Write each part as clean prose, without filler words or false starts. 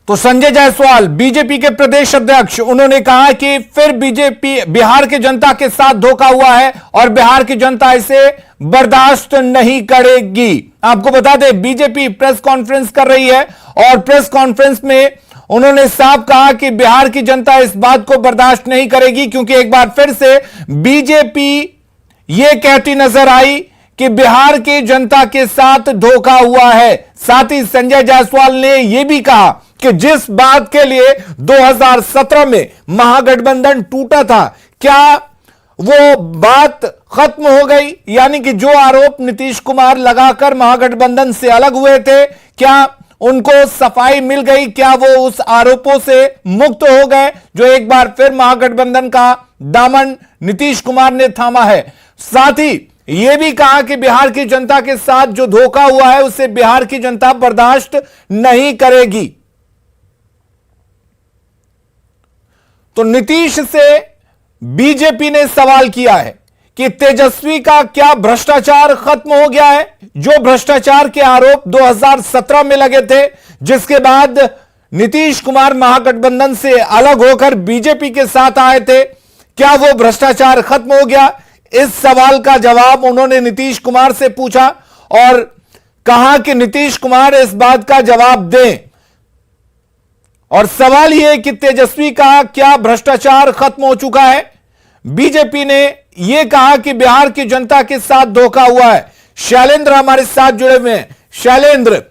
तो संजय जायसवाल बीजेपी के प्रदेश अध्यक्ष, उन्होंने कहा कि फिर बीजेपी बिहार की जनता के साथ धोखा हुआ है और बिहार की जनता इसे बर्दाश्त नहीं करेगी। आपको बता दें, बीजेपी प्रेस कॉन्फ्रेंस कर रही है और प्रेस कॉन्फ्रेंस में उन्होंने साफ कहा कि बिहार की जनता इस बात को बर्दाश्त नहीं करेगी, क्योंकि एक बार फिर से बीजेपी यह कहती नजर आई कि बिहार की जनता के साथ धोखा हुआ है। साथ ही संजय जायसवाल ने यह भी कहा कि जिस बात के लिए 2017 में महागठबंधन टूटा था, क्या वो बात खत्म हो गई? यानी कि जो आरोप नीतीश कुमार लगाकर महागठबंधन से अलग हुए थे, क्या उनको सफाई मिल गई? क्या वो उस आरोपों से मुक्त हो गए जो एक बार फिर महागठबंधन का दामन नीतीश कुमार ने थामा है? साथ ही यह भी कहा कि बिहार की जनता के साथ जो धोखा हुआ है उसे बिहार की जनता बर्दाश्त नहीं करेगी। तो नीतीश से बीजेपी ने सवाल किया है कि तेजस्वी का क्या भ्रष्टाचार खत्म हो गया है? जो भ्रष्टाचार के आरोप 2017 में लगे थे, जिसके बाद नीतीश कुमार महागठबंधन से अलग होकर बीजेपी के साथ आए थे, क्या वो भ्रष्टाचार खत्म हो गया? इस सवाल का जवाब उन्होंने नीतीश कुमार से पूछा और कहा कि नीतीश कुमार इस बात का जवाब दें। और सवाल यह कि तेजस्वी का क्या भ्रष्टाचार खत्म हो चुका है? बीजेपी ने यह कहा कि बिहार की जनता के साथ धोखा हुआ है। शैलेंद्र हमारे साथ जुड़े हुए हैं। शैलेंद्र,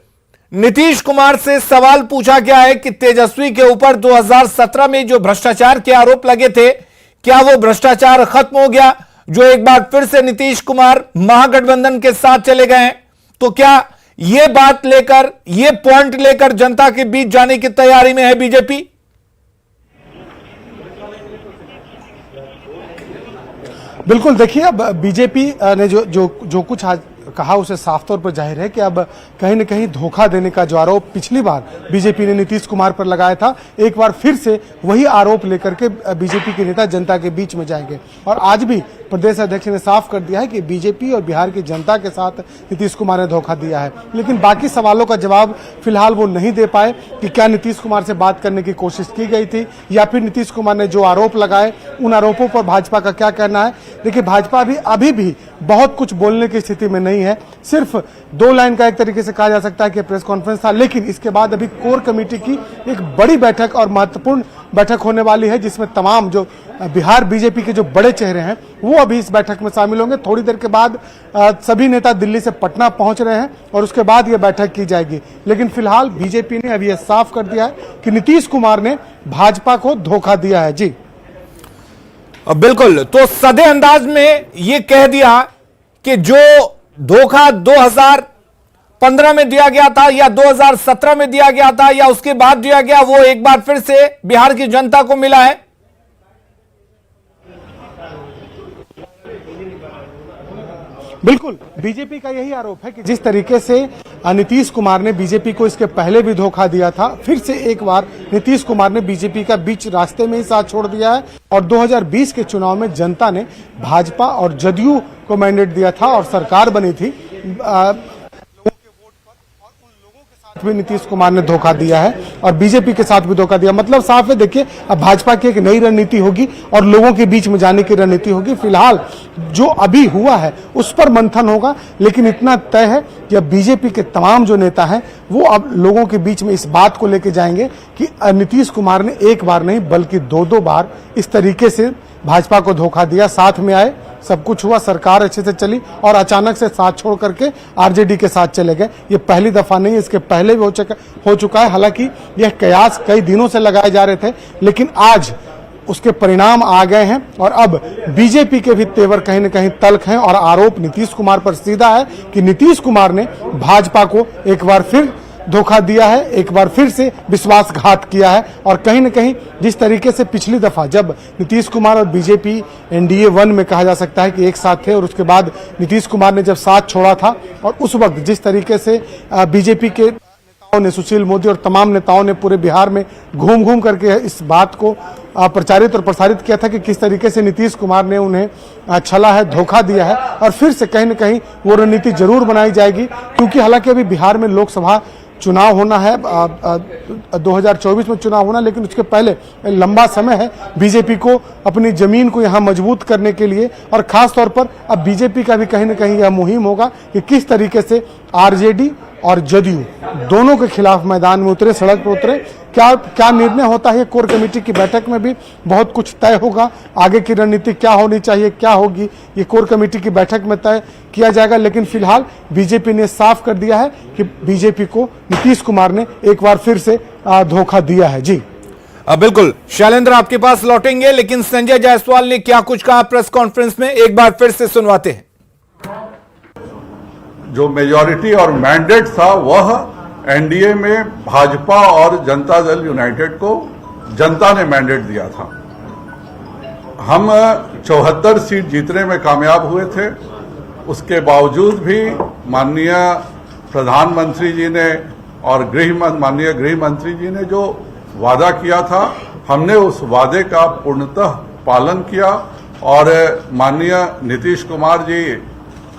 नीतीश कुमार से सवाल पूछा गया है कि तेजस्वी के ऊपर 2017 में जो भ्रष्टाचार के आरोप लगे थे, क्या वो भ्रष्टाचार खत्म हो गया जो एक बार फिर से नीतीश कुमार महागठबंधन के साथ चले गए हैं? तो क्या यह बात लेकर, यह पॉइंट लेकर जनता के बीच जाने की तैयारी में है बीजेपी? बिल्कुल, देखिए, अब बीजेपी ने जो कुछ आज कहा उसे साफ तौर पर जाहिर है कि अब कहीं न कहीं धोखा देने का जो आरोप पिछली बार बीजेपी ने नीतीश कुमार पर लगाया था, एक बार फिर से वही आरोप लेकर के बीजेपी के नेता जनता के बीच में जाएंगे। और आज भी प्रदेश अध्यक्ष ने साफ कर दिया है कि बीजेपी और बिहार की जनता के साथ नीतीश कुमार ने धोखा दिया है। लेकिन बाकी सवालों का जवाब फिलहाल वो नहीं दे पाए कि क्या नीतीश कुमार से बात करने की कोशिश की गई थी या फिर नीतीश कुमार ने जो आरोप लगाए उन आरोपों पर भाजपा का क्या कहना है। देखिए, भाजपा अभी भी बहुत कुछ बोलने की स्थिति में नहीं है। सिर्फ 2 लाइन का एक तरीके से कहा जा सकता है कि प्रेस कॉन्फ्रेंस था, लेकिन इसके बाद अभी कोर कमेटी की एक बड़ी बैठक और महत्वपूर्ण बैठक होने वाली है, जिसमें तमाम जो बिहार बीजेपी के जो बड़े चेहरे हैं वो अभी इस बैठक में शामिल होंगे। थोड़ी देर के बाद सभी नेता दिल्ली से पटना पहुंच रहे हैं और उसके बाद यह बैठक की जाएगी। लेकिन फिलहाल बीजेपी ने अभी यह साफ कर दिया है कि नीतीश कुमार ने भाजपा को धोखा दिया है। जी बिल्कुल, तो सदे अंदाज में यह कह दिया कि जो धोखा 2015 में दिया गया था या 2017 में दिया गया था या उसके बाद दिया गया, वो एक बार फिर से बिहार की जनता को मिला है। बिल्कुल, बीजेपी का यही आरोप है कि जिस तरीके से नीतीश कुमार ने बीजेपी को इसके पहले भी धोखा दिया था, फिर से एक बार नीतीश कुमार ने बीजेपी का बीच रास्ते में ही साथ छोड़ दिया है। और 2020 के चुनाव में जनता ने भाजपा और जदयू को मैंडेट दिया था और सरकार बनी थी। भी नीतीश कुमार ने धोखा दिया है और बीजेपी के साथ भी धोखा दिया। मतलब साफ है, देखिए, अब भाजपा की एक नई रणनीति होगी और लोगों के बीच में जाने की रणनीति होगी। फिलहाल जो अभी हुआ है उस पर मंथन होगा, लेकिन इतना तय है कि अब बीजेपी के तमाम जो नेता हैं वो अब लोगों के बीच में इस बात को लेकर जाएंगे कि नीतीश कुमार ने एक बार नहीं बल्कि 2 बार इस तरीके से भाजपा को धोखा दिया। साथ में आए, सब कुछ हुआ, सरकार अच्छे से चली और अचानक से साथ छोड़ करके आरजेडी के साथ चले गए। ये पहली दफा नहीं है, इसके पहले भी हो चुका है। हालांकि यह कयास कई दिनों से लगाए जा रहे थे, लेकिन आज उसके परिणाम आ गए हैं और अब बीजेपी के भी तेवर कहीं न कहीं तल्ख हैं और आरोप नीतीश कुमार पर सीधा है कि नीतीश कुमार ने भाजपा को एक बार फिर धोखा दिया है, एक बार फिर से विश्वासघात किया है। और कहीं न कहीं जिस तरीके से पिछली दफा जब नीतीश कुमार और बीजेपी एनडीए 1 में कहा जा सकता है कि एक साथ थे और उसके बाद नीतीश कुमार ने जब साथ छोड़ा था और उस वक्त जिस तरीके से बीजेपी के नेताओं ने, सुशील मोदी और तमाम नेताओं ने पूरे बिहार में घूम घूम करके इस बात को प्रचारित और प्रसारित किया था कि किस तरीके से नीतीश कुमार ने उन्हें छला है, धोखा दिया है। और फिर से कहीं न कहीं वो रणनीति जरूर बनाई जाएगी, क्योंकि हालांकि अभी बिहार में लोकसभा चुनाव होना है, 2024 में चुनाव होना, लेकिन उसके पहले लंबा समय है बीजेपी को अपनी जमीन को यहां मजबूत करने के लिए। और खास तौर पर अब बीजेपी का भी कहीं ना कहीं यह मुहिम होगा कि किस तरीके से आरजेडी और जदयू दोनों के खिलाफ मैदान में उतरे, सड़क पर उतरे। क्या निर्णय होता है कोर कमेटी की बैठक में भी बहुत कुछ तय होगा। आगे की रणनीति क्या होनी चाहिए, क्या होगी, ये कोर कमेटी की बैठक में तय किया जाएगा। लेकिन फिलहाल बीजेपी ने साफ कर दिया है कि बीजेपी को नीतीश कुमार ने एक बार फिर से धोखा दिया है। जी बिल्कुल शैलेंद्र, आपके पास लौटेंगे, लेकिन संजय जायसवाल ने क्या कुछ कहा प्रेस कॉन्फ्रेंस में, एक बार फिर से सुनवाते हैं। जो मेजॉरिटी और मैंडेट था वह एनडीए में भाजपा और जनता दल यूनाइटेड को जनता ने मैंडेट दिया था। हम 74 सीट जीतने में कामयाब हुए थे। उसके बावजूद भी माननीय प्रधानमंत्री जी ने और माननीय गृह मंत्री जी ने जो वादा किया था, हमने उस वादे का पूर्णतः पालन किया और माननीय नीतीश कुमार जी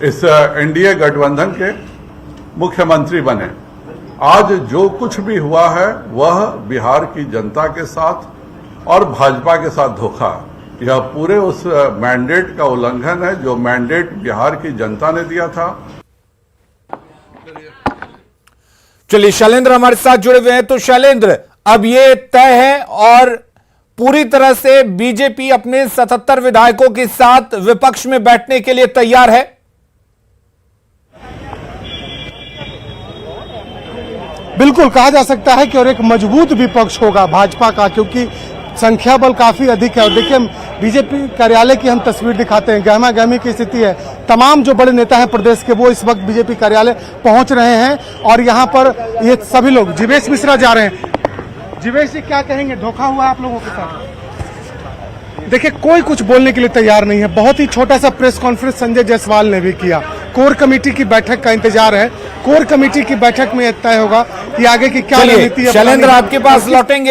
इस एनडीए गठबंधन के मुख्यमंत्री बने। आज जो कुछ भी हुआ है वह बिहार की जनता के साथ और भाजपा के साथ धोखा है। यह पूरे उस मैंडेट का उल्लंघन है जो मैंडेट बिहार की जनता ने दिया था। चलिए शैलेंद्र हमारे साथ जुड़े हुए हैं। तो शैलेंद्र, अब ये तय है और पूरी तरह से बीजेपी अपने 77 विधायकों के साथ विपक्ष में बैठने के लिए तैयार है। बिल्कुल कहा जा सकता है कि और एक मजबूत विपक्ष होगा भाजपा का, क्योंकि संख्या बल काफी अधिक है। और देखिए बीजेपी कार्यालय की हम तस्वीर दिखाते हैं, गहमा गहमी की स्थिति है। तमाम जो बड़े नेता हैं प्रदेश के वो इस वक्त बीजेपी कार्यालय पहुंच रहे हैं और यहाँ पर ये सभी लोग, जीवेश मिश्रा जा रहे हैं। जीवेश जी क्या कहेंगे, धोखा हुआ आप लोगों के साथ? देखिए कोई कुछ बोलने के लिए तैयार नहीं है। बहुत ही छोटा सा प्रेस कॉन्फ्रेंस संजय जायसवाल ने भी किया। कोर कमेटी की बैठक का इंतजार है। कोर कमेटी की बैठक में तय होगा कि आगे की क्या रणनीति है। शैलेंद्र आपके पास लौटेंगे।